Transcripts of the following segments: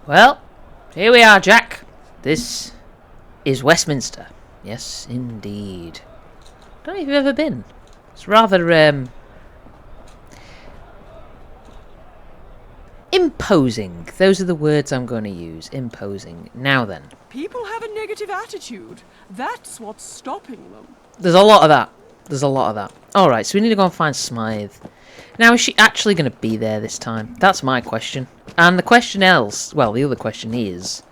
Well, here we are, Jack. This is Westminster. Yes, indeed. Don't know if you've ever been. It's rather, imposing. Those are the words I'm going to use. Imposing. Now then. People have a negative attitude. That's what's stopping them. There's a lot of that. There's a lot of that. Alright, so we need to go and find Smythes. Now, is she actually going to be there this time? That's my question. And the question else... Well, the other question is...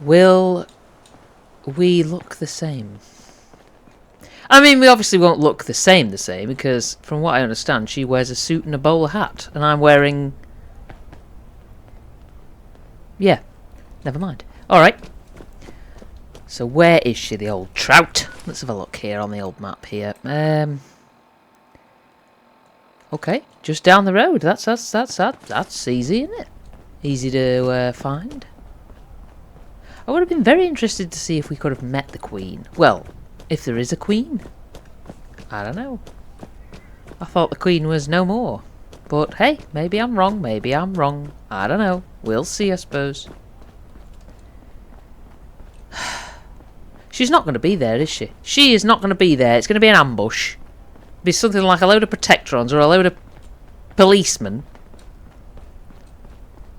Will we look the same? I mean, we obviously won't look the same, because from what I understand, she wears a suit and a bowler hat, and I'm wearing... Yeah, never mind. Alright. So where is she, the old trout? Let's have a look here on the old map here. Okay, just down the road. That's easy, isn't it? Easy to find. I would have been very interested to see if we could have met the Queen. Well, if there is a Queen. I don't know. I thought the Queen was no more. But hey, maybe I'm wrong, maybe I'm wrong. I don't know. We'll see, I suppose. She's not going to be there, is she? She is not going to be there. It's going to be an ambush. It'll be something like a load of Protectrons or a load of policemen.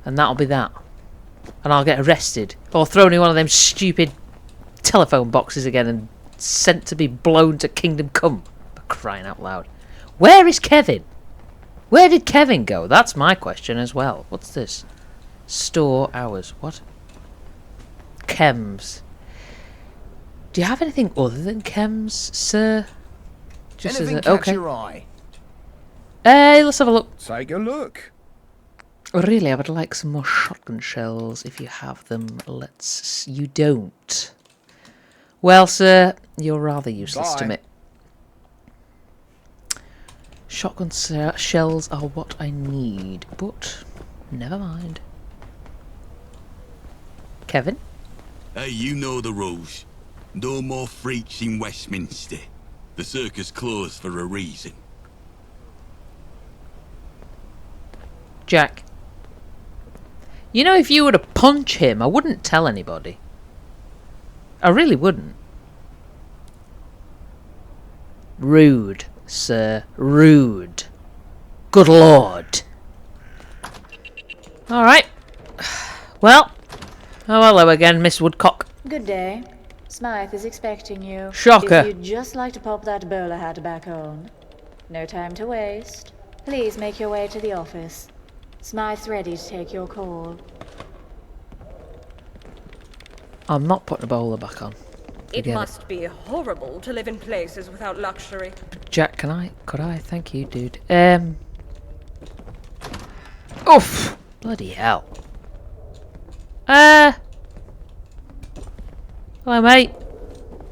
And that'll be that. And I'll get arrested. Or thrown in one of them stupid telephone boxes again and sent to be blown to Kingdom Come. For crying out loud. Where is Kevin? Where did Kevin go? That's my question as well. What's this? Store hours. What? Chems. Do you have anything other than chems, sir? Just anything catch your eye? Let's have a look. Take a look. Really, I would like some more shotgun shells if you have them. Let's... You don't. Well, sir, you're rather useless to me. Shotgun shells are what I need, but never mind. Kevin? Hey, you know the rules. No more freaks in Westminster. The circus closed for a reason. Jack. You know, if you were to punch him, I wouldn't tell anybody. I really wouldn't. Rude, sir. Rude. Good lord. Alright. Well. Oh, hello again, Miss Woodcock. Good day. Smythes is expecting you. Shocker. If you'd just like to pop that bowler hat back on. No time to waste. Please make your way to the office. Smythe's ready to take your call. I'm not putting a bowler back on. It must be horrible to live in places without luxury. Jack, could I? Thank you, dude. Oof! Bloody hell. Hello, mate.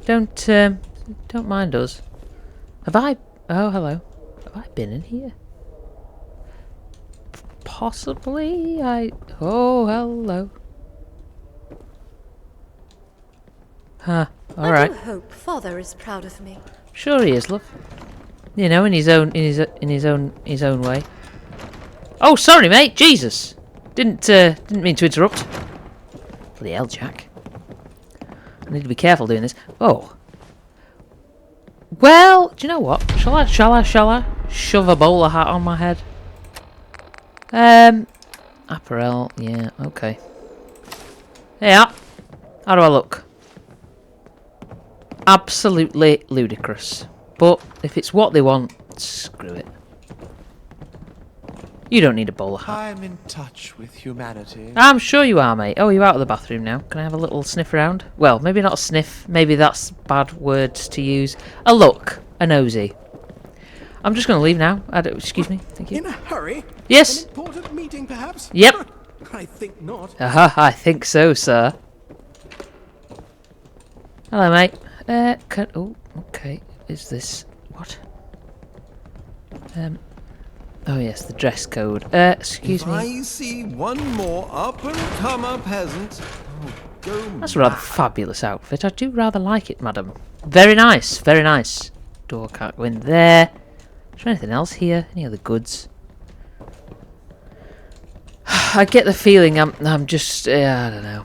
Don't mind us. Have I... Oh, hello. Have I been in here? Possibly, Oh, hello. Huh. Alright. I do hope Father is proud of me. Sure he is, love. You know, in his own way. Oh, sorry, mate. Jesus. Didn't mean to interrupt. Bloody hell, Jack. I need to be careful doing this. Oh. Well, do you know what? Shall I shove a bowler hat on my head? Apparel, yeah, okay. Yeah. How do I look? Absolutely ludicrous. But if it's what they want, screw it. You don't need a bowler hat. I'm in touch with humanity. I'm sure you are, mate. Oh, you're out of the bathroom now. Can I have a little sniff around? Well, maybe not a sniff. Maybe that's bad words to use. A look. A nosy. I'm just going to leave now. Excuse me. Thank you. In a hurry? Yes. An important meeting, perhaps? Yep. I think not. I think so, sir. Hello, mate. Oh, okay. Is this... What? Oh, yes, the dress code. Excuse me. I see one more up-and-comer peasant. Oh, go That's a rather fabulous outfit. I do rather like it, madam. Very nice, very nice. Door can't go in there. Is there anything else here? Any other goods? I get the feeling I'm just I don't know.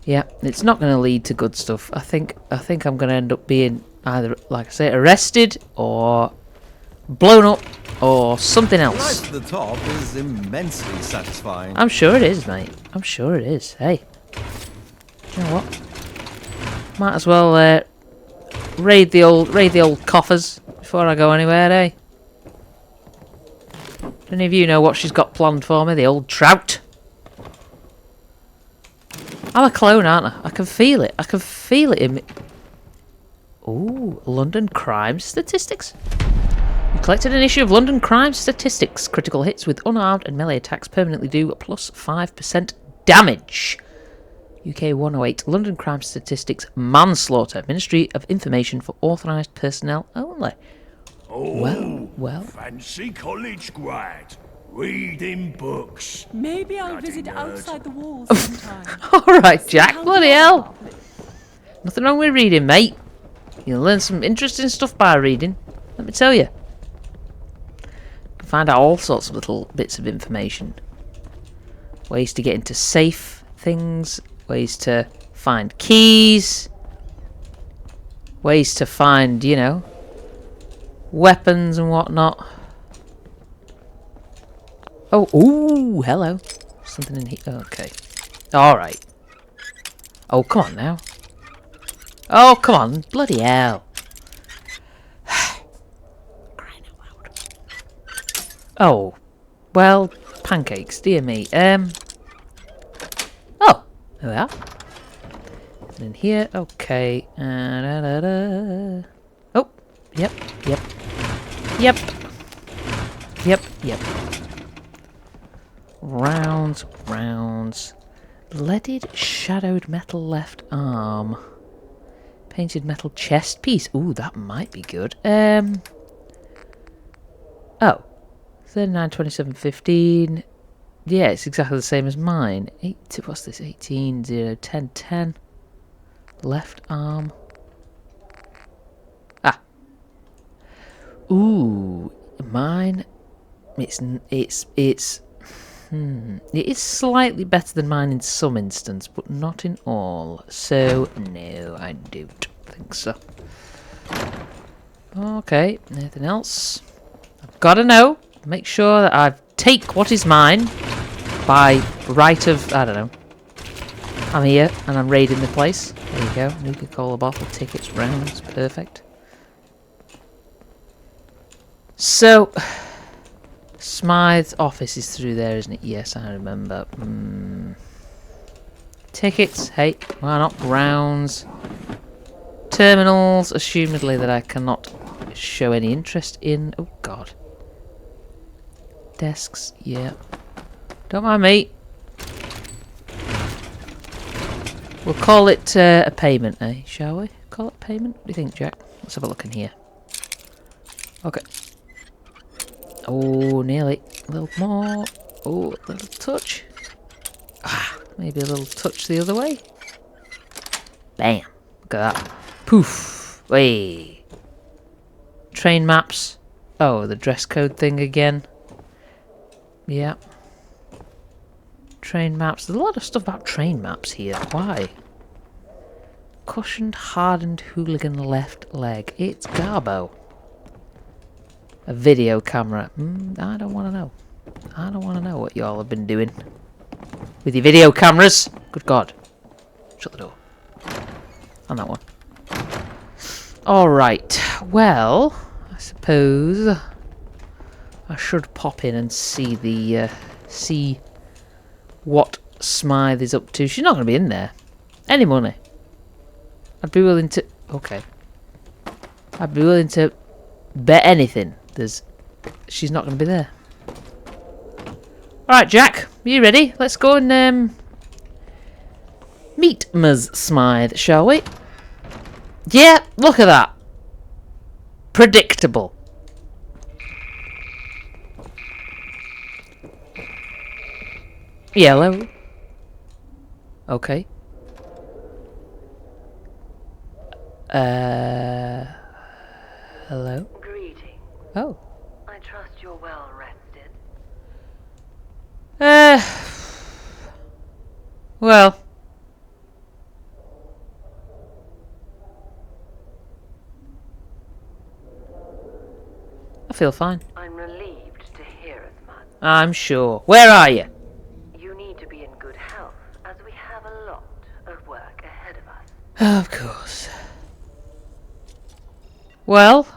Yeah, it's not going to lead to good stuff. I think I'm going to end up being either, like I say, arrested or blown up or something The else. rise to the top is immensely satisfying. I'm sure it is, mate. I'm sure it is. Hey, you know what? Might as well raid the old coffers before I go anywhere, eh? Do any of you know what she's got planned for me? The old trout. I'm a clone, aren't I? I can feel it. I can feel it in me. Ooh, London crime statistics. You collected an issue of London crime statistics. Critical hits with unarmed and melee attacks permanently do plus 5% damage. UK 108, London crime statistics, manslaughter. Ministry of Information for authorised personnel only. Oh, well. Fancy college grad. Reading books. Maybe I'll Bloody visit nerd. outside the walls sometime. Alright, Jack, How bloody far hell. up it? Nothing wrong with reading, mate. You'll learn some interesting stuff by reading. Let me tell you. You can find out all sorts of little bits of information. Ways to get into safe things. Ways to find keys. Ways to find, you know, weapons and whatnot. Oh, ooh, hello. Something in here. Okay. Alright. Oh, come on now. Oh, come on. Bloody hell. Crying out loud. Oh. Well, pancakes, dear me. Oh, there we are. And in here, okay. Oh, yep. Rounds. Leaded shadowed metal left arm. Painted metal chest piece. Ooh, that might be good. Oh. 39, 27, 15. Yeah, it's exactly the same as mine. What's this? 18, 0, 10, 10. Left arm. Ah. Ooh, mine. It is slightly better than mine in some instance, but not in all. So, no, I don't think so. Okay, anything else? I've got to know. Make sure that I take what is mine by right of, I don't know. I'm here and I'm raiding the place. There you go. Nuka-Cola bottle, tickets, rounds. Perfect. So, Smythe's office is through there, isn't it? Yes, I remember. Tickets, hey, why not? Grounds. Terminals, assumedly that I cannot show any interest in. Oh, God. Desks, yeah. Don't mind me. We'll call it a payment, eh? Shall we? Call it payment? What do you think, Jack? Let's have a look in here. Okay. Oh, nearly. A little more. Oh, a little touch. Ah, maybe a little touch the other way. Bam. Look at that. Poof. Way. Train maps. Oh, the dress code thing again. Yeah. Train maps. There's a lot of stuff about train maps here. Why? Cushioned, hardened hooligan left leg. It's Garbo. A video camera. I don't want to know. I don't want to know what y'all have been doing with your video cameras. Good God. Shut the door. And that one. Alright. Well, I suppose I should pop in and see the see what Smythe is up to. She's not going to be in there. Any money. I'd be willing to... Okay. I'd be willing to bet anything. She's not going to be there. Alright, Jack. Are you ready? Let's go and meet Ms. Smythe, shall we? Yeah, look at that. Predictable. Yellow. Okay. Hello? Greeting. Oh. I trust you're well rested. Well. I feel fine. I'm relieved to hear it, Mud. I'm sure. Where are you? You need to be in good health, as we have a lot of work ahead of us. Of course. Well.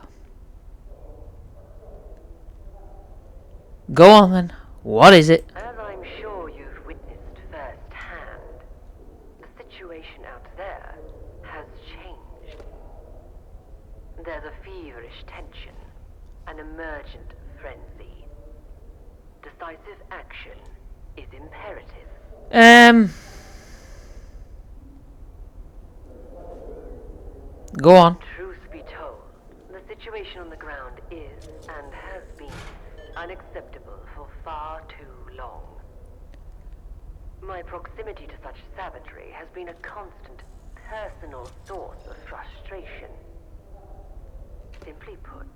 Go on then. What is it? As I'm sure you've witnessed firsthand, the situation out there has changed. There's a feverish tension, an emergent frenzy. Decisive action is imperative. Go on. Truth be told, the situation on the ground is, and has been, unacceptable for far too long. My proximity to such savagery has been a constant, personal source of frustration. Simply put,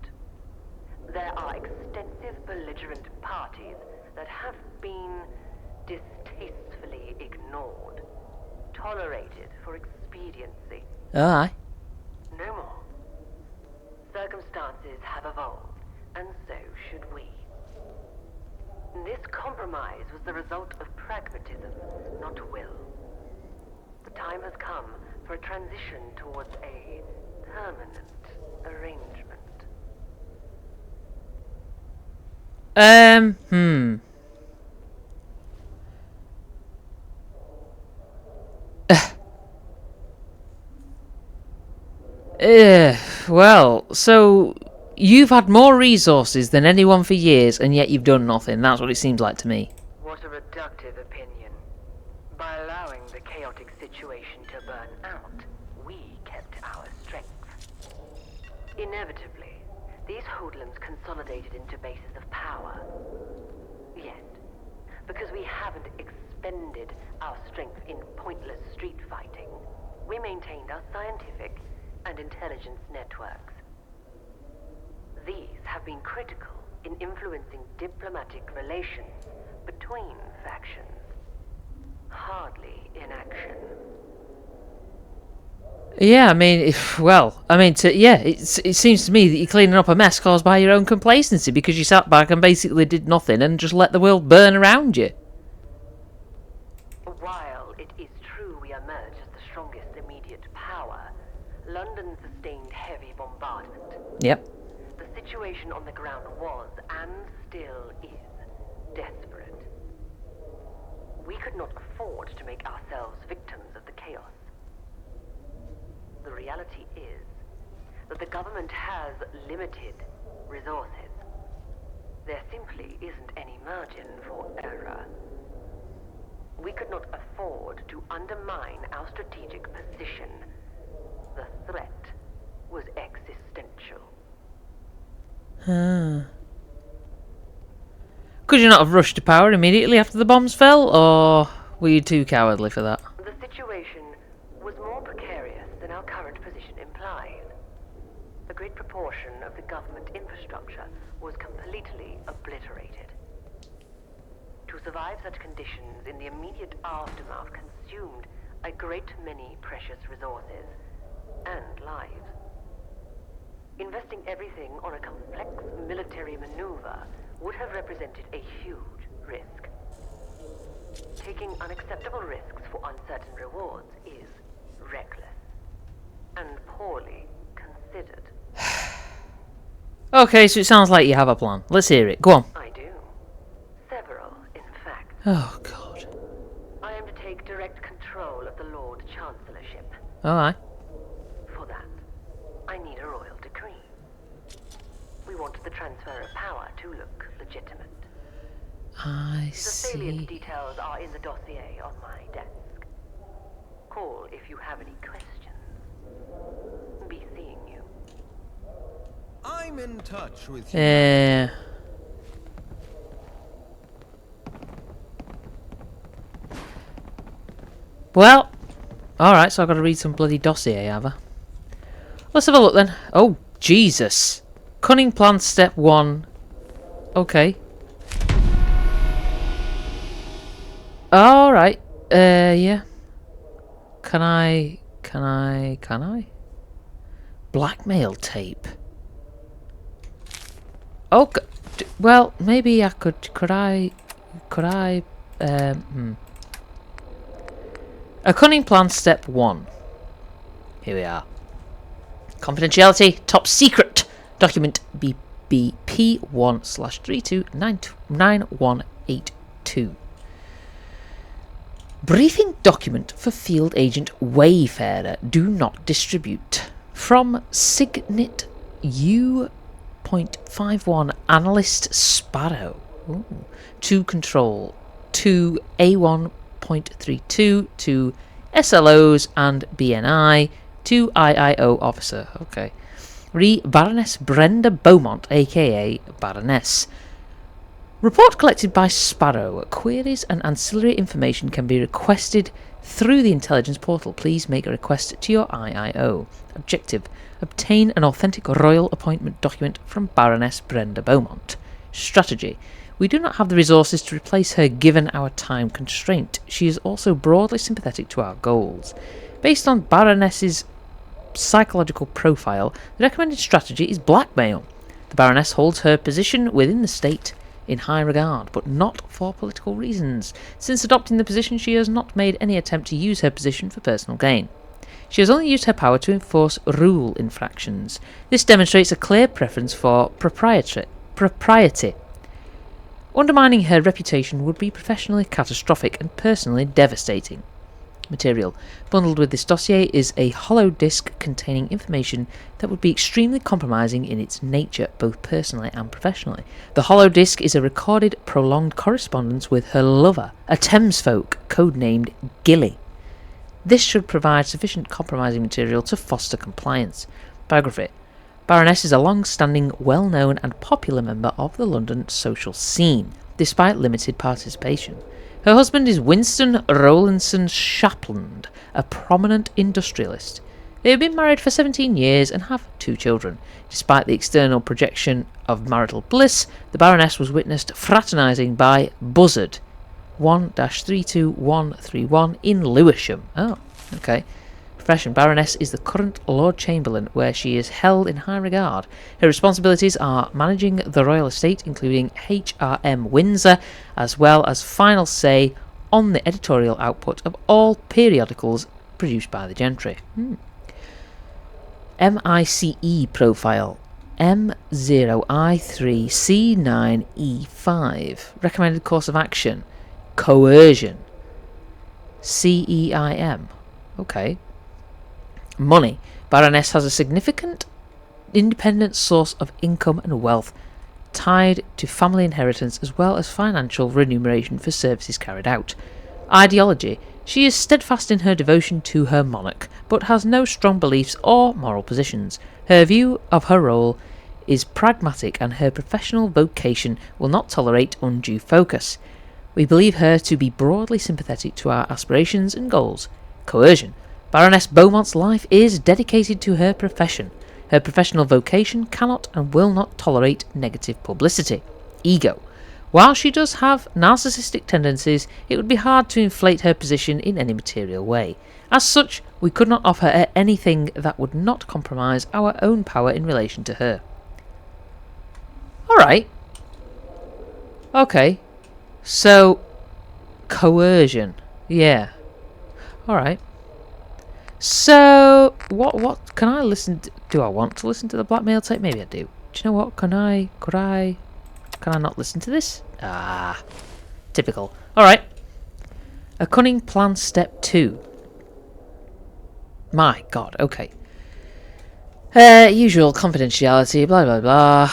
there are extensive belligerent parties that have been distastefully ignored, tolerated for expediency. Aye. No more. Circumstances have evolved, and so should we. This compromise was the result of pragmatism, not will. The time has come for a transition towards a permanent arrangement. Well, so you've had more resources than anyone for years, and yet you've done nothing. That's what it seems like to me. What a reductive opinion. By allowing the chaotic situation to burn out, we kept our strength. Inevitably, these hoodlums consolidated into bases of power. Yet, because we haven't expended our strength in pointless street fighting, we maintained our scientific and intelligence networks. These have been critical in influencing diplomatic relations between factions. Hardly in action. Yeah, I mean, it seems to me that you're cleaning up a mess caused by your own complacency because you sat back and basically did nothing and just let the world burn around you. While it is true we emerged as the strongest immediate power, London sustained heavy bombardment. Yep. The situation on the ground was, and still is, desperate. We could not afford to make ourselves victims of the chaos. The reality is that the government has limited resources. There simply isn't any margin for error. We could not afford to undermine our strategic position. The threat was existential. Could you not have rushed to power immediately after the bombs fell, or were you too cowardly for that? The situation was more precarious than our current position implied. A great proportion of the government infrastructure was completely obliterated. To survive such conditions in the immediate aftermath consumed a great many precious resources and lives. Investing everything on a complex military maneuver would have represented a huge risk. Taking unacceptable risks for uncertain rewards is reckless and poorly considered. Okay, so it sounds like you have a plan. Let's hear it. Go on. I do. Several, in fact. Oh, God. I am to take direct control of the Lord Chancellorship. Alright. For that, I need a royal decree. We want the transfer of power to look legitimate. I The salient see. details are in the dossier on my desk. Call if you have any questions. Be seeing you. I'm in touch with you. Well, alright, so I've got to read some bloody dossier, have I? Let's have a look then. Oh, Jesus. Cunning plan step 1. Okay. Alright. Yeah. Can I? Blackmail tape. Oh, well, maybe I could I? A cunning plan, step 1. Here we are. Confidentiality, top secret. Document BBP1/329182. Briefing document for Field Agent Wayfarer. Do not distribute. From Signet U.51 Analyst Sparrow. Ooh. To Control. To A1.32. To SLOs and BNI. To IIO Officer. Okay. Baroness Brenda Beaumont, aka Baroness. Report collected by Sparrow. Queries and ancillary information can be requested through the intelligence portal. Please make a request to your IIO. Objective: obtain an authentic royal appointment document from Baroness Brenda Beaumont. Strategy: we do not have the resources to replace her given our time constraint. She is also broadly sympathetic to our goals. Based on Baroness's psychological profile, the recommended strategy is blackmail. The Baroness holds her position within the state in high regard, but not for political reasons. Since adopting the position, she has not made any attempt to use her position for personal gain. She has only used her power to enforce rule infractions. This demonstrates a clear preference for propriety. Undermining her reputation would be professionally catastrophic and personally devastating. Material. Bundled with this dossier is a hollow disk containing information that would be extremely compromising in its nature, both personally and professionally. The hollow disk is a recorded, prolonged correspondence with her lover, a Thames folk codenamed Gilly. This should provide sufficient compromising material to foster compliance. Biography. Baroness is a long-standing, well-known and popular member of the London social scene, despite limited participation. Her husband is Winston Rowlandson Shapland, a prominent industrialist. They have been married for 17 years and have 2 children. Despite the external projection of marital bliss, the Baroness was witnessed fraternising by Buzzard 1-32131 in Lewisham. Oh, okay. Profession: Baroness is the current Lord Chamberlain, where she is held in high regard. Her responsibilities are managing the royal estate, including HRM Windsor, as well as final say on the editorial output of all periodicals produced by the gentry. MICE profile: M0I3C9E5. Recommended course of action: coercion. CEIM. Okay. Money. Baroness has a significant independent source of income and wealth tied to family inheritance as well as financial remuneration for services carried out. Ideology. She is steadfast in her devotion to her monarch, but has no strong beliefs or moral positions. Her view of her role is pragmatic and her professional vocation will not tolerate undue focus. We believe her to be broadly sympathetic to our aspirations and goals. Coercion. Baroness Beaumont's life is dedicated to her profession. Her professional vocation cannot and will not tolerate negative publicity. Ego. While she does have narcissistic tendencies, it would be hard to inflate her position in any material way. As such, we could not offer her anything that would not compromise our own power in relation to her. Alright. Okay. So, coercion. Yeah. Alright. So, what can I listen to? Do I want to listen to the blackmail tape? Maybe I do. Do you know what? Can I not listen to this? Ah, typical. Alright. A cunning plan, step 2. My god, okay. Usual confidentiality, blah blah blah.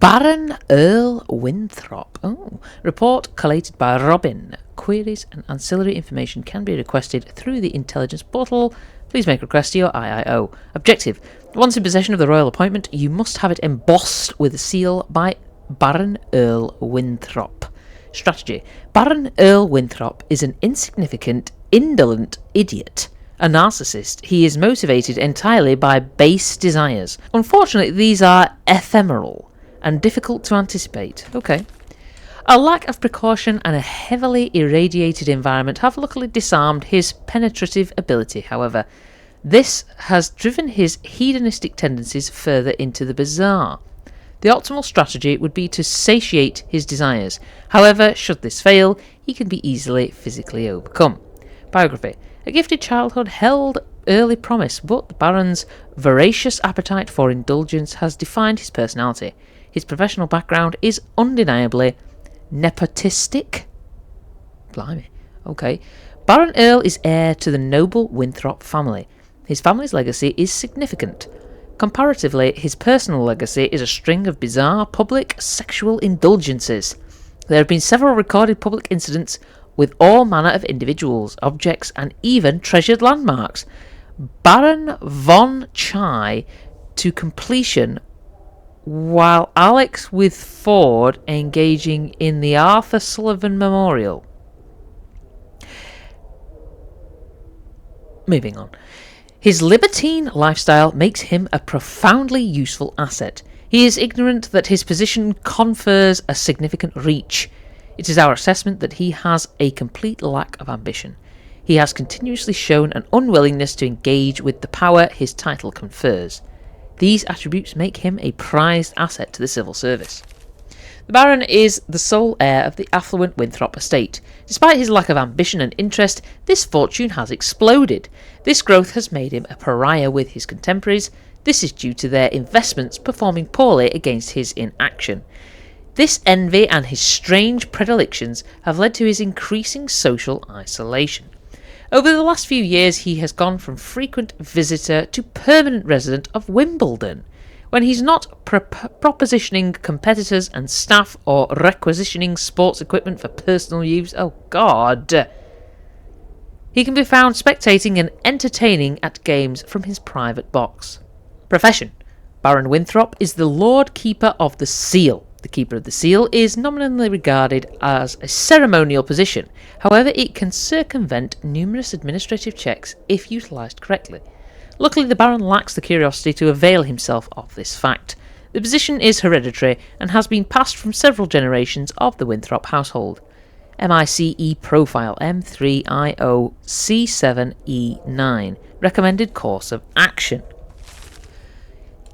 Baron Earl Winthrop. Oh, report collated by Robin. Queries and ancillary information can be requested through the intelligence portal. Please make a request to your IIO. Objective: once in possession of the royal appointment, you must have it embossed with a seal by Baron Earl Winthrop. Strategy: Baron Earl Winthrop is an insignificant, indolent idiot. A narcissist, he is motivated entirely by base desires. Unfortunately, these are ephemeral and difficult to anticipate. Okay. A lack of precaution and a heavily irradiated environment have luckily disarmed his penetrative ability, however. This has driven his hedonistic tendencies further into the bizarre. The optimal strategy would be to satiate his desires. However, should this fail, he can be easily physically overcome. Biography. A gifted childhood held early promise, but the Baron's voracious appetite for indulgence has defined his personality. His professional background is undeniably nepotistic. Blimey. Okay. Baron Earl is heir to the noble Winthrop family. His family's legacy is significant. Comparatively, his personal legacy is a string of bizarre public sexual indulgences. There have been several recorded public incidents with all manner of individuals, objects, and even treasured landmarks. Baron von Chai to completion, while Alex with Ford engaging in the Arthur Sullivan Memorial. Moving on. His libertine lifestyle makes him a profoundly useful asset. He is ignorant that his position confers a significant reach. It is our assessment that he has a complete lack of ambition. He has continuously shown an unwillingness to engage with the power his title confers. These attributes make him a prized asset to the civil service. The Baron is the sole heir of the affluent Winthrop estate. Despite his lack of ambition and interest, this fortune has exploded. This growth has made him a pariah with his contemporaries. This is due to their investments performing poorly against his inaction. This envy and his strange predilections have led to his increasing social isolation. Over the last few years, he has gone from frequent visitor to permanent resident of Wimbledon. When he's not propositioning competitors and staff or requisitioning sports equipment for personal use, oh God, he can be found spectating and entertaining at games from his private box. Profession. Baron Winthrop is the Lord Keeper of the Seal. The Keeper of the Seal is nominally regarded as a ceremonial position. However, it can circumvent numerous administrative checks if utilised correctly. Luckily, the Baron lacks the curiosity to avail himself of this fact. The position is hereditary and has been passed from several generations of the Winthrop household. MICE Profile M3IO C7E9. Recommended course of action.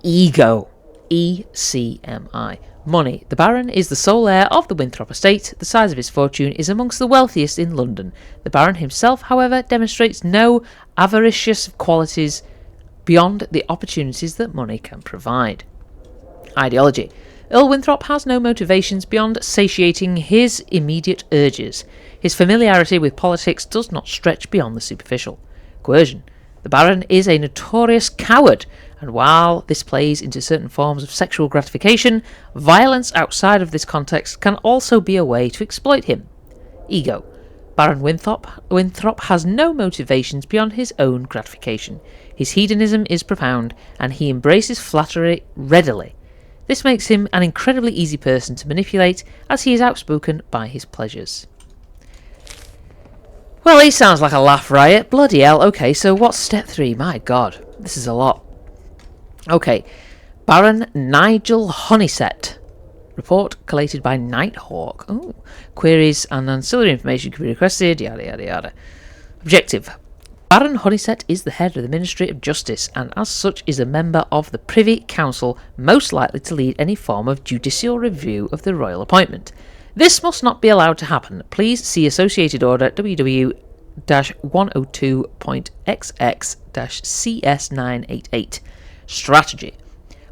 Ego. ECMI. Money. The Baron is the sole heir of the Winthrop estate. The size of his fortune is amongst the wealthiest in London. The Baron himself, however, demonstrates no avaricious qualities beyond the opportunities that money can provide. Ideology. Earl Winthrop has no motivations beyond satiating his immediate urges. His familiarity with politics does not stretch beyond the superficial. Coercion. The Baron is a notorious coward, and while this plays into certain forms of sexual gratification, violence outside of this context can also be a way to exploit him. Ego. Baron Winthrop has no motivations beyond his own gratification. His hedonism is profound, and he embraces flattery readily. This makes him an incredibly easy person to manipulate, as he is outspoken by his pleasures. Well, he sounds like a laugh riot. Bloody hell. Okay, so what's step 3? My God, this is a lot. Okay, Baron Nigel Honeysett. Report collated by Nighthawk. Oh, queries and ancillary information can be requested, yada yada yada. Objective. Baron Honeysett is the head of the Ministry of Justice, and as such is a member of the Privy Council most likely to lead any form of judicial review of the royal appointment. This must not be allowed to happen. Please see Associated Order WW-102.XX-CS988. Strategy.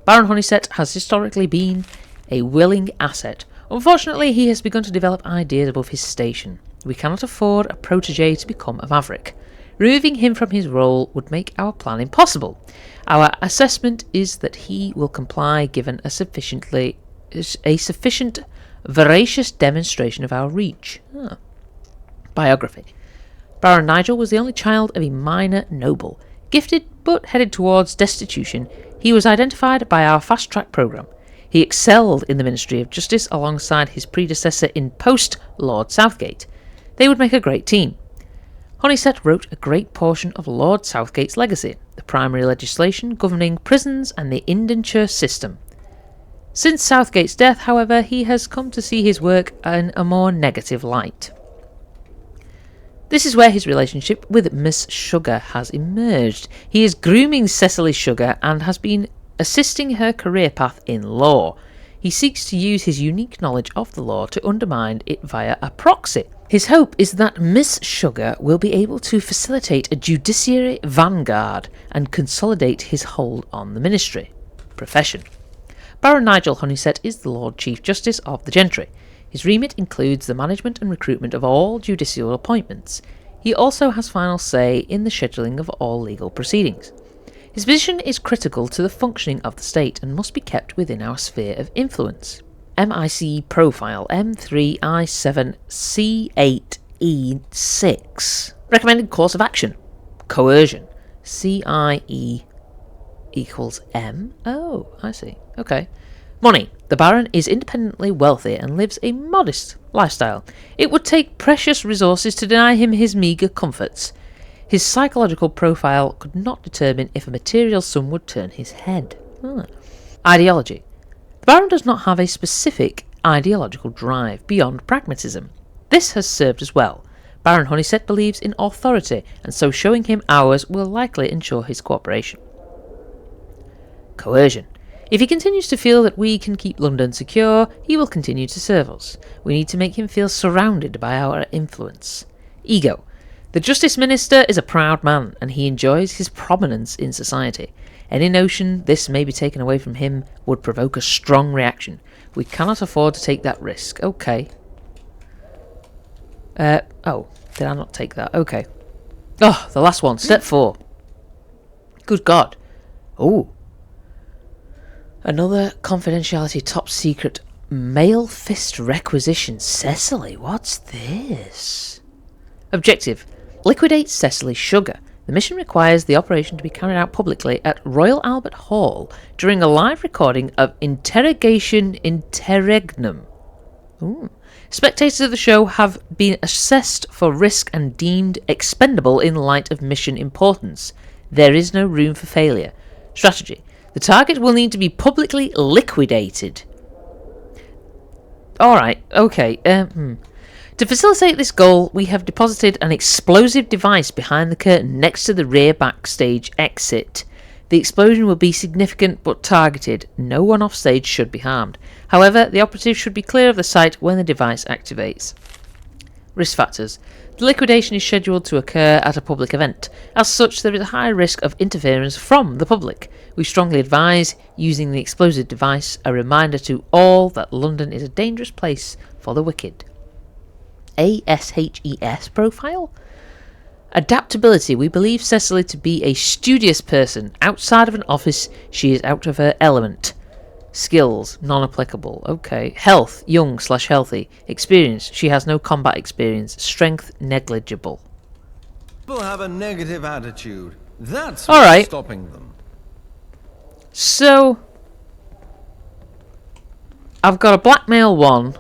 Baron Honeysett has historically been a willing asset. Unfortunately, he has begun to develop ideas above his station. We cannot afford a protege to become a maverick. Removing him from his role would make our plan impossible. Our assessment is that he will comply given a sufficient veracious demonstration of our reach. Biography. Baron Nigel was the only child of a minor noble. Gifted but headed towards destitution, he was identified by our fast-track programme. He excelled in the Ministry of Justice alongside his predecessor in post, Lord Southgate. They would make a great team. Honeysett wrote a great portion of Lord Southgate's legacy, the primary legislation governing prisons and the indenture system. Since Southgate's death, however, he has come to see his work in a more negative light. This is where his relationship with Miss Sugar has emerged. He is grooming Cecily Sugar and has been assisting her career path in law. He seeks to use his unique knowledge of the law to undermine it via a proxy. His hope is that Miss Sugar will be able to facilitate a judiciary vanguard and consolidate his hold on the ministry. Profession. Baron Nigel Honeysett is the Lord Chief Justice of the Gentry. His remit includes the management and recruitment of all judicial appointments. He also has final say in the scheduling of all legal proceedings. His position is critical to the functioning of the state and must be kept within our sphere of influence. MIC profile M3I7C8E6. Recommended course of action. Coercion. CIE equals M. Oh, I see. Okay. Money. The Baron is independently wealthy and lives a modest lifestyle. It would take precious resources to deny him his meagre comforts. His psychological profile could not determine if a material sum would turn his head. Ideology. The Baron does not have a specific ideological drive beyond pragmatism. This has served us well. Baron Honeysett believes in authority, and so showing him ours will likely ensure his cooperation. Coercion. If he continues to feel that we can keep London secure, he will continue to serve us. We need to make him feel surrounded by our influence. Ego. The Justice Minister is a proud man, and he enjoys his prominence in society. Any notion this may be taken away from him would provoke a strong reaction. We cannot afford to take that risk. Okay. Oh, did I not take that? Okay. Oh, the last one. Step 4. Good God. Oh. Another confidentiality top secret male fist requisition. Cecily, what's this? Objective. Liquidate Cecily Sugar. The mission requires the operation to be carried out publicly at Royal Albert Hall during a live recording of Interrogation Interregnum. Ooh. Spectators of the show have been assessed for risk and deemed expendable in light of mission importance. There is no room for failure. Strategy. The target will need to be publicly liquidated. Alright, okay. To facilitate this goal, we have deposited an explosive device behind the curtain next to the rear backstage exit. The explosion will be significant but targeted. No one offstage should be harmed. However, the operative should be clear of the site when the device activates. Risk factors. The liquidation is scheduled to occur at a public event. As such, there is a high risk of interference from the public. We strongly advise using the explosive device, a reminder to all that London is a dangerous place for the wicked. ASHES profile? Adaptability. We believe Cecily to be a studious person. Outside of an office, she is out of her element. Skills, non-applicable. Okay. Health, young/healthy. Experience, she has no combat experience. Strength, negligible. People have a negative attitude. That's all what's right. stopping them. So, I've got a blackmail one,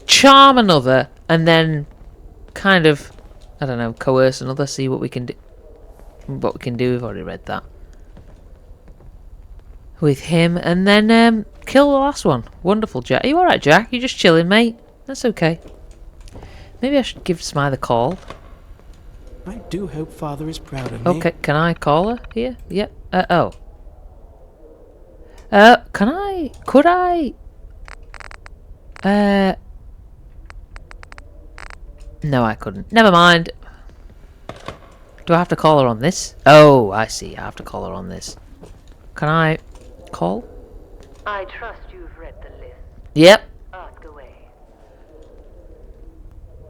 charm another, and then kind of, I don't know, coerce another. See what we can do. What we can do. We've already read that. With him, and then kill the last one. Wonderful, Jack. Are you alright, Jack? You're just chilling, mate? That's okay. Maybe I should give Smythes a call. I do hope Father is proud of me. Okay, can I call her here? Yep. Oh. Can I? Could I? No, I couldn't. Never mind. Do I have to call her on this? Oh, I see. I have to call her on this. Can I call? I trust you've read the list. Yep. Ask away.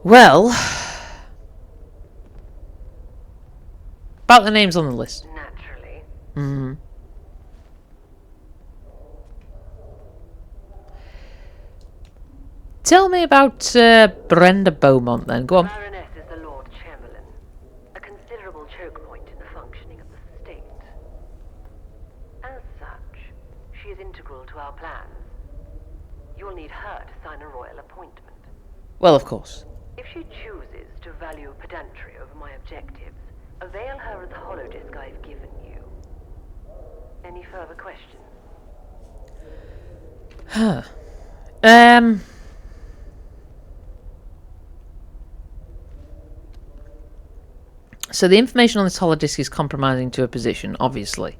Well, about the names on the list. Naturally. Mm-hmm. Tell me about Brenda Beaumont then. Go on. Baroness is the Lord Chamberlain, a considerable choke point in the functioning of the state. As such, she is integral to our plans. You will need her to sign a royal appointment. Well, of course. If she chooses to value pedantry over my objectives, avail her of the holodisk I've given you. Any further questions? Huh. So the information on this holodisc is compromising to her position, obviously.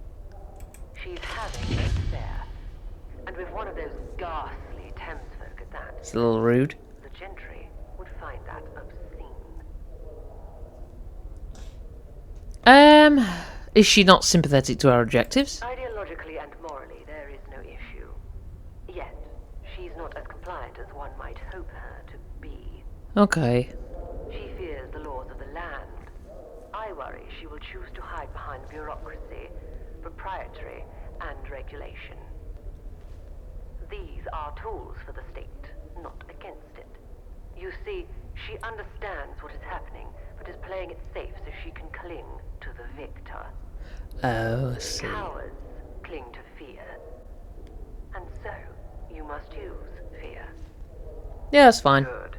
She's having an affair. And with one of those ghastly Thames folk at that. It's a little rude. The gentry would find that obscene. Is she not sympathetic to our objectives? Ideologically and morally, there is no issue. Yet, she's not as compliant as one might hope her to be. Okay. She fears the laws of the land. I worry she will choose to hide behind bureaucracy, proprietary, and regulation. These are tools for the state, not against it. You see, she understands what is happening, but is playing it safe so she can cling to the victor. Oh, I see. Cowards cling to fear. And so, you must use fear. Yeah, that's fine. Good.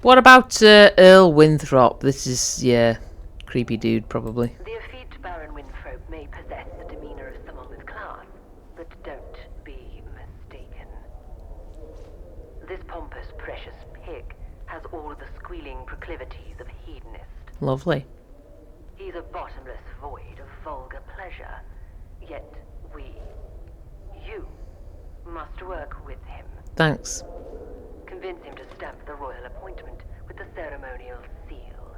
What about Earl Winthrop? This is, yeah, creepy dude, probably. The effete Baron Winthrop may possess the demeanor of someone with class, but don't be mistaken. This pompous, precious pig has all the squealing proclivities of a hedonist. Lovely. He's a bottomless void of vulgar pleasure, yet you, must work with him. Thanks. Convince him to stamp the royal appointment with the ceremonial seal.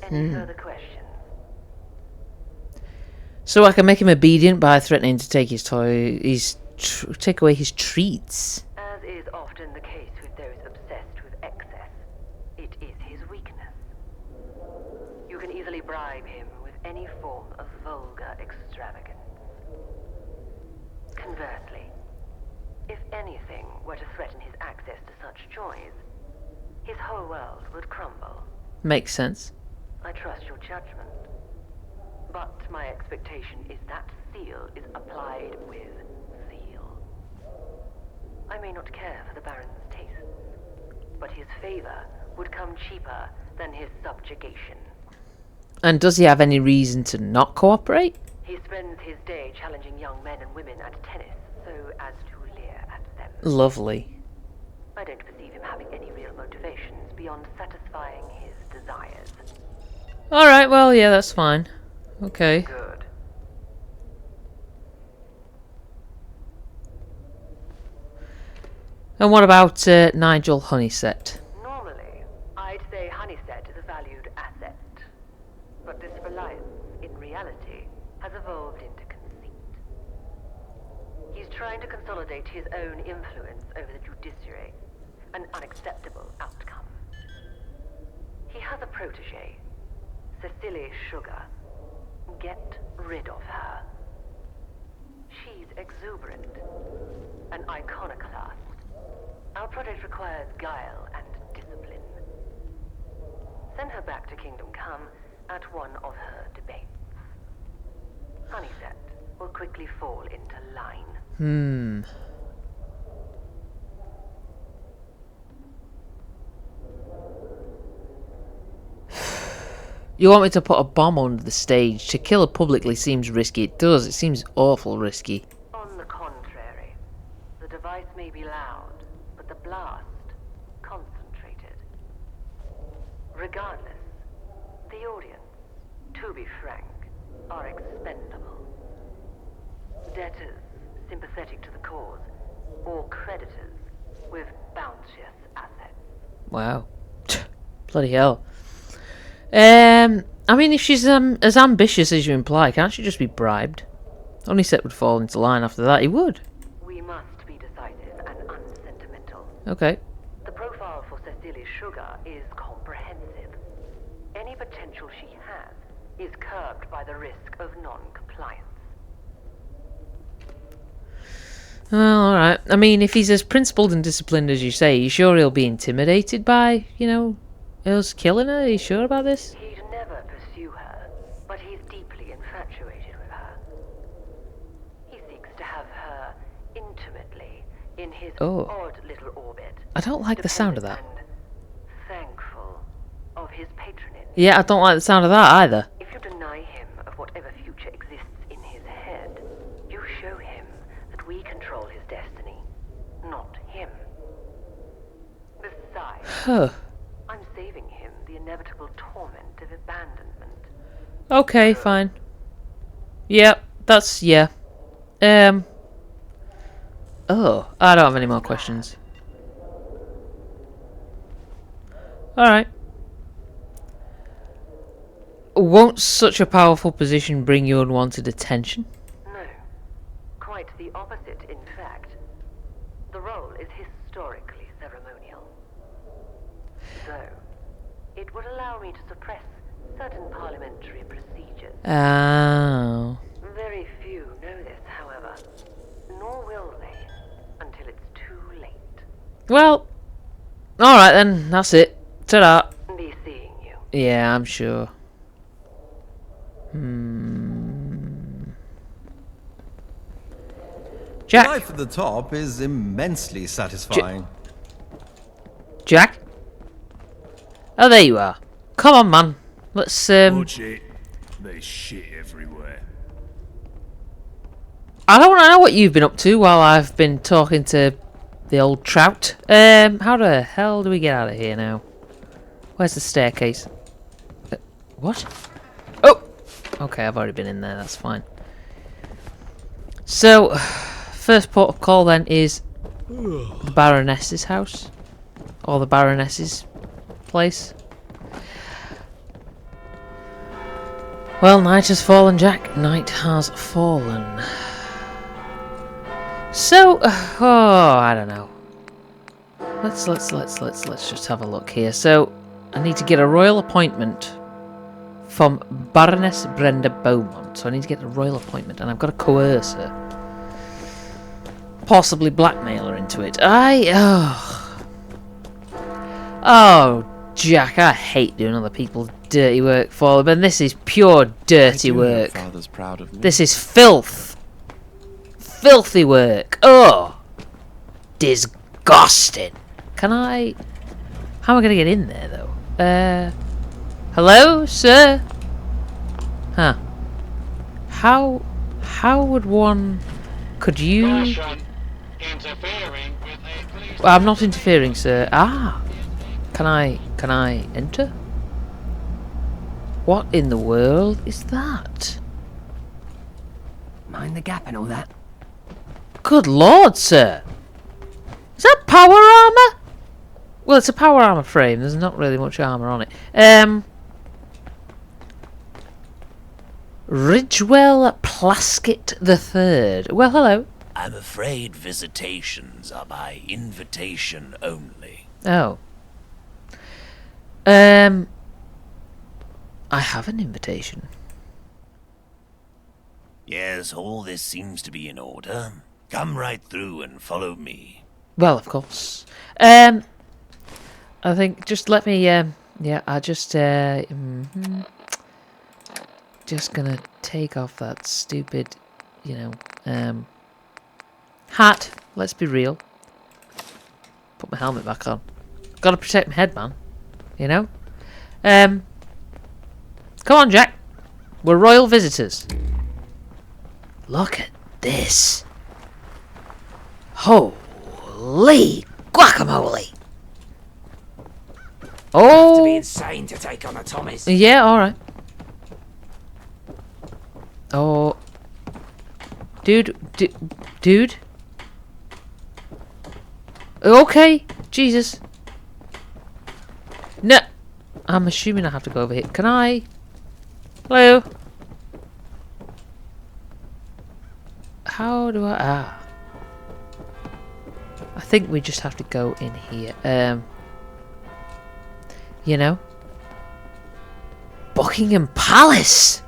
Any further questions? So I can make him obedient by threatening to take his take away his treats. As is often the case with those obsessed with excess, it is his weakness. You can easily bribe him with any form of vulgar extravagance. Conversely, if anything were to threaten his access to such joys, his whole world would crumble. Makes sense. I trust your judgment. But my expectation is that seal is applied with zeal. I may not care for the Baron's tastes, but his favor would come cheaper than his subjugation. And does he have any reason to not cooperate? He spends his day challenging young men and women at tennis so as to leer at them. Lovely. I don't perceive him having any real motivations beyond satisfying his desires. Alright, well, yeah, that's fine. Okay. Good. And what about Nigel Honeysett? Normally, I'd say Honeysett is a valued asset. But this reliance, in reality, has evolved into conceit. He's trying to consolidate his own influence over the judiciary, an unacceptable outcome. He has a protege, Cecily Sugar. Get rid of her. She's exuberant, an iconoclast. Our project requires guile and discipline. Send her back to Kingdom Come at one of her debates. Honeysett will quickly fall into line. You want me to put a bomb under the stage? To kill her publicly seems risky. It does. It seems awful risky. On the contrary, the device may be loud, but the blast concentrated. Regardless, the audience, to be frank, are expendable. Debtors sympathetic to the cause, or creditors with bounteous assets. Wow. Bloody hell. I mean, if she's as ambitious as you imply, can't she just be bribed? Honeysett would fall into line after that. He would. We must be decisive and unsentimental. Okay. The profile for Cecilia Sugar is comprehensive. Any potential she has is curbed by the risk of non-compliance. Well, alright. I mean, if he's as principled and disciplined as you say, you sure he'll be intimidated by, us killing her? Are you sure about this? He'd never pursue her, but he's deeply infatuated with her. He seeks to have her intimately in his odd little orbit. I don't like the sound of that. And thankful of his patronage. Yeah, I don't like the sound of that either. If you deny him of whatever future we control his destiny, not him. Besides, Huh. I'm saving him the inevitable torment of abandonment. Okay, fine. Yep, that's yeah. Oh, I don't have any more questions. Alright. Won't such a powerful position bring you unwanted attention? No, quite the opposite, in fact. The role is historically ceremonial. So, it would allow me to suppress certain parliamentary procedures. Oh. Very few know this, however, nor will they until it's too late. Well, alright then, that's it. Ta-da. Be seeing you. Yeah, I'm sure. Jack? Life at the top is immensely satisfying. Jack? Oh, there you are. Come on, man. Let's, Watch it. There's shit everywhere. I don't want to know what you've been up to while I've been talking to the old trout. How the hell do we get out of here now? Where's the staircase? What? Oh! Okay, I've already been in there, that's fine. So, first port of call then is Baroness's house. Or the Baroness's place. Well, night has fallen, Jack. Night has fallen. So, oh, I don't know. Let's just have a look here. So, I need to get a royal appointment from Baroness Brenda Beaumont. So I need to get a royal appointment, and I've got to coerce her, possibly blackmail her into it. Oh, Jack, I hate doing other people's dirty work for them, and this is pure dirty work. Father's proud of me. This is filth. Filthy work. Oh, disgusting. Can I? How am I going to get in there though? Hello, sir. Huh? How would one? Could you? Interfering with a police. Well, I'm not interfering, sir. Ah, can I enter? What in the world is that? Mind the gap and all that. Good lord, sir. Is that power armor? Well, it's a power armor frame. There's not really much armor on it. Ridgewell Plaskett III. Well, hello. I'm afraid visitations are by invitation only. Oh. I have an invitation. Yes, all this seems to be in order. Come right through and follow me. Well, of course. I think just let me. Yeah, I just. Just gonna take off that stupid, hat. Let's be real. Put my helmet back on. Gotta protect my head, man. You know. Come on, Jack. We're royal visitors. Look at this. Holy guacamole! Oh, To be insane to take on a Thomas. yeah, all right. Oh, dude. Okay, Jesus. No, I'm assuming I have to go over here. Can I? Hello. How do I? I think we just have to go in here. Buckingham Palace.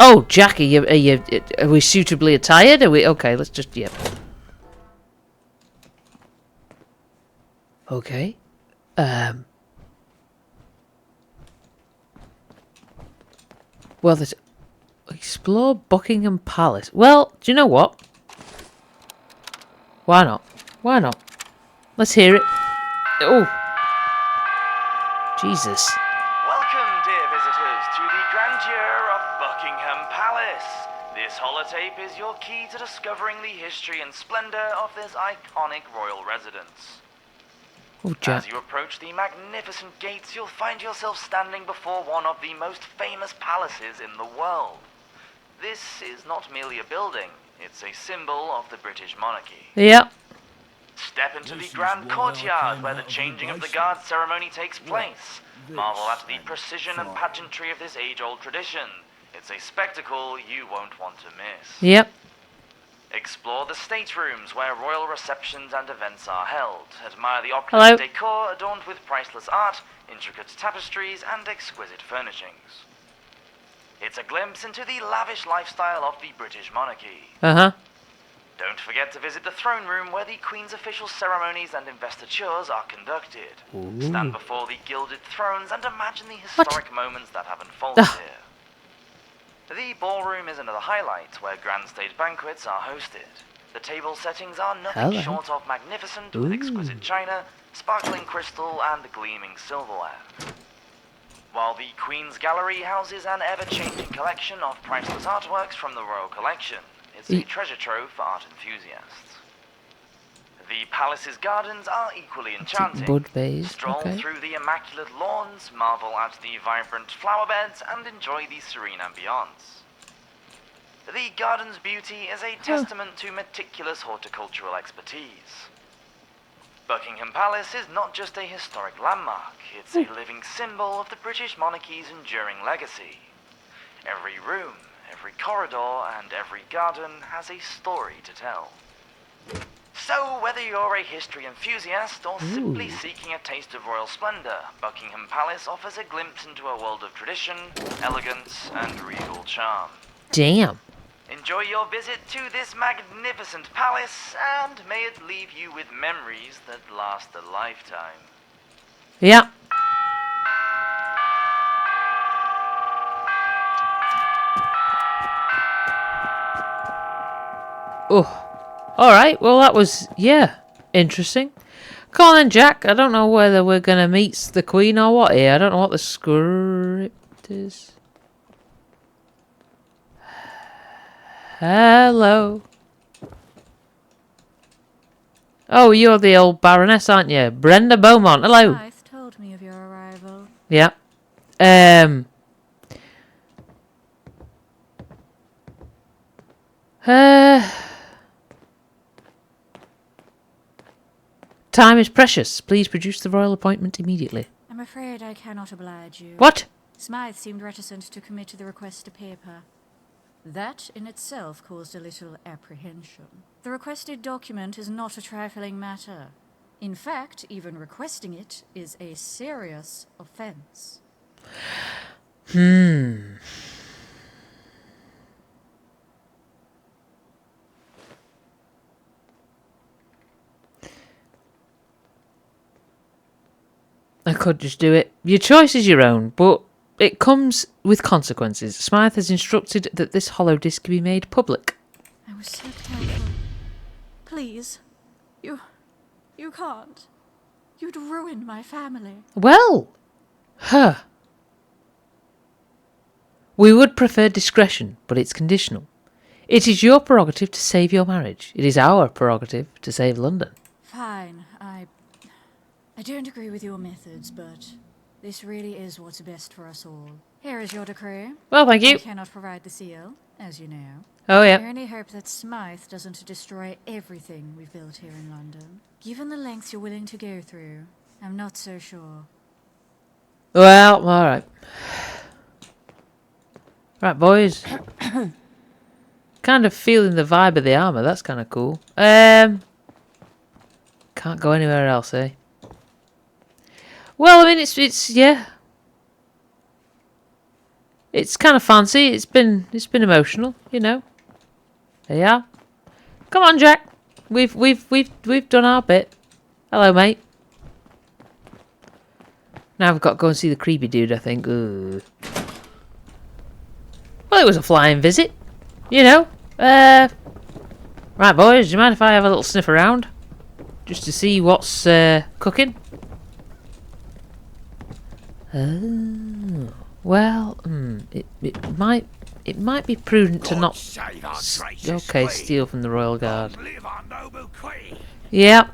Oh, Jack, are we suitably attired? Are we okay? Let's just Okay. Well, there's explore Buckingham Palace. Well, do you know what? Why not? Why not? Let's hear it. Oh, Jesus. Welcome, dear visitors, to the grandeur of Buckingham Palace. This holiday holotape is your key to discovering the history and splendor of this iconic royal residence. Oh, Jack. As you approach the magnificent gates, you'll find yourself standing before one of the most famous palaces in the world. This is not merely a building, it's a symbol of the British monarchy. Yeah. Step into the grand courtyard where the changing of the guard ceremony takes place. Marvel at the precision and pageantry of this age-old tradition. It's a spectacle you won't want to miss. Yep. Explore the staterooms where royal receptions and events are held. Admire the opulent decor adorned with priceless art, intricate tapestries, and exquisite furnishings. It's a glimpse into the lavish lifestyle of the British monarchy. Uh-huh. Don't forget to visit the throne room where the Queen's official ceremonies and investitures are conducted. Ooh. Stand before the gilded thrones and imagine the historic moments that have unfolded here. The ballroom is another highlight where grand state banquets are hosted. The table settings are nothing short of magnificent with exquisite china, sparkling crystal, and gleaming silverware. While the Queen's Gallery houses an ever-changing collection of priceless artworks from the royal collection, it's a treasure trove for art enthusiasts. The palace's gardens are equally enchanting. Stroll through the immaculate lawns, marvel at the vibrant flower beds, and enjoy the serene ambiance. The garden's beauty is a testament to meticulous horticultural expertise. Buckingham Palace is not just a historic landmark, it's a living symbol of the British monarchy's enduring legacy. Every room, every corridor, and every garden has a story to tell. So, whether you're a history enthusiast or simply seeking a taste of royal splendor, Buckingham Palace offers a glimpse into a world of tradition, elegance, and regal charm. Damn. Enjoy your visit to this magnificent palace, and may it leave you with memories that last a lifetime. Yeah. Oh. Alright, well that was, interesting. Come on then, Jack. I don't know whether we're going to meet the Queen or what here. I don't know what the script is. Hello. Oh, you're the old Baroness, aren't you? Brenda Beaumont. Hello. Smythes told me of your arrival. Yeah. Time is precious. Please produce the royal appointment immediately. I'm afraid I cannot oblige you. What? Smythes seemed reticent to commit to the request to paper. That in itself caused a little apprehension. The requested document is not a trifling matter. In fact, even requesting it is a serious offense. I could just do it. Your choice is your own, but it comes with consequences. Smythes has instructed that this hollow disc be made public. I was so careful. Please. You can't. You'd ruin my family. Well, we would prefer discretion, but it's conditional. It is your prerogative to save your marriage. It is our prerogative to save London. Fine. I don't agree with your methods, but this really is what's best for us all. Here is your decree. Well, thank you. I cannot provide the seal, as you know. Oh, yeah. I only hope that Smythes doesn't destroy everything we've built here in London. Given the lengths you're willing to go through, I'm not so sure. Well, alright. Right, boys. Kind of feeling the vibe of the armour. That's kind of cool. Can't go anywhere else, eh? Well, I mean, it's yeah. It's kind of fancy. It's been emotional, you know. There you are. Come on, Jack. We've done our bit. Hello, mate. Now I've got to go and see the creepy dude, I think. Ugh. Well, it was a flying visit, you know. Right, boys, do you mind if I have a little sniff around? Just to see what's cooking? Oh, well, it it might be prudent to not... Okay, steal from the Royal Guard. Yeah.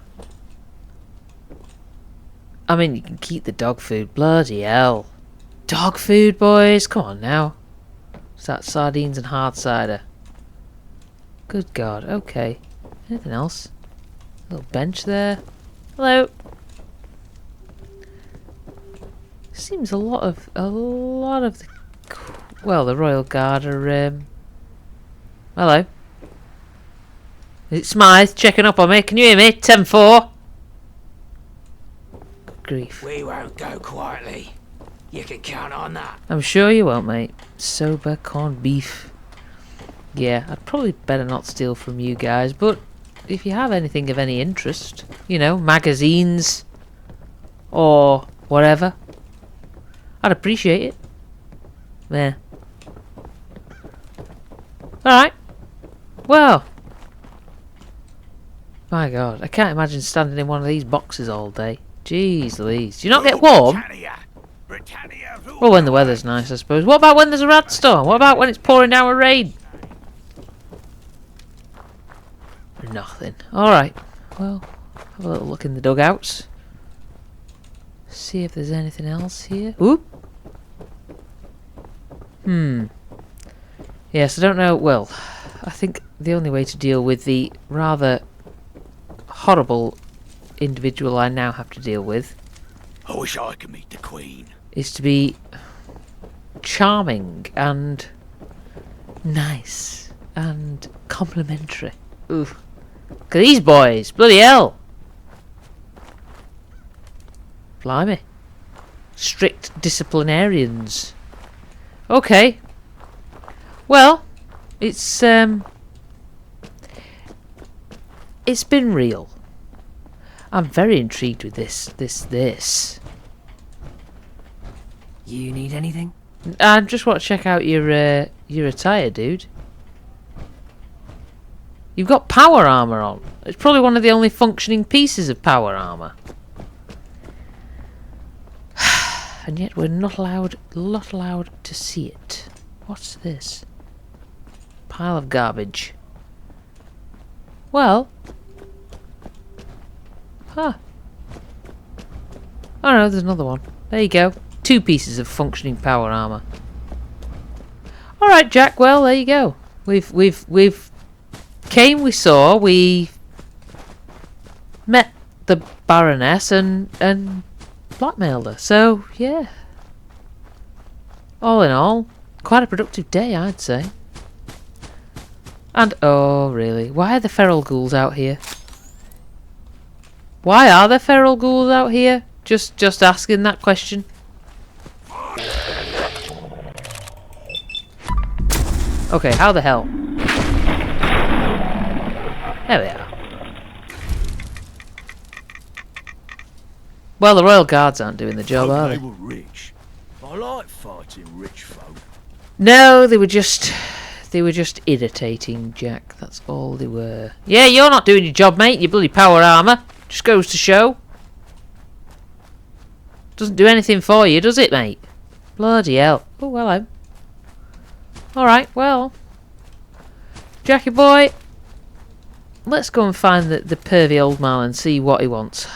I mean, you can keep the dog food. Bloody hell. Dog food, boys. Come on now. Is that sardines and hard cider? Good God. Okay. Anything else? Little bench there. Hello. Seems a lot of the... Well, the Royal Guard are... Hello. Is it Smythes checking up on me? Can you hear me? 10-4. Good grief. We won't go quietly. You can count on that. I'm sure you won't, mate. Sober corned beef. Yeah, I'd probably better not steal from you guys, but if you have anything of any interest, you know, magazines or whatever, I'd appreciate it. There. Alright. Well. My God, I can't imagine standing in one of these boxes all day. Jeez Louise. Do you not get warm? Well, when the weather's nice, I suppose. What about when there's a rat storm? What about when it's pouring down with rain? Nothing. Alright. Well, have a little look in the dugouts. See if there's anything else here. Oop. Yes, I don't know. Well, I think the only way to deal with the rather horrible individual I now have to deal with, I wish I could meet the Queen, is to be charming and nice and complimentary. Oof. Look at these boys. Bloody hell. Blimey. Strict disciplinarians. Okay. Well, it's been real. I'm very intrigued with this. You need anything? I just want to check out your attire, dude. You've got power armor on. It's probably one of the only functioning pieces of power armor. And yet we're not allowed to see it. What's this? Pile of garbage. Well. Huh. Oh no, there's another one. There you go. 2 pieces of functioning power armor. Alright, Jack, well, there you go. We've came, we saw, we met the Baroness and blackmailed her. So, yeah. All in all, quite a productive day, I'd say. And, oh, really? Why are the feral ghouls out here? Why are there feral ghouls out here? Just asking that question. Okay, how the hell? There we are. Well, the Royal Guards aren't doing the job, are they? They were rich. I like fighting rich folk. No, they were just irritating, Jack. That's all they were. Yeah, you're not doing your job, mate. Your bloody power armor just goes to show. Doesn't do anything for you, does it, mate? Bloody hell. Oh, hello. Alright, well. Jackie boy. Let's go and find the pervy old man and see what he wants.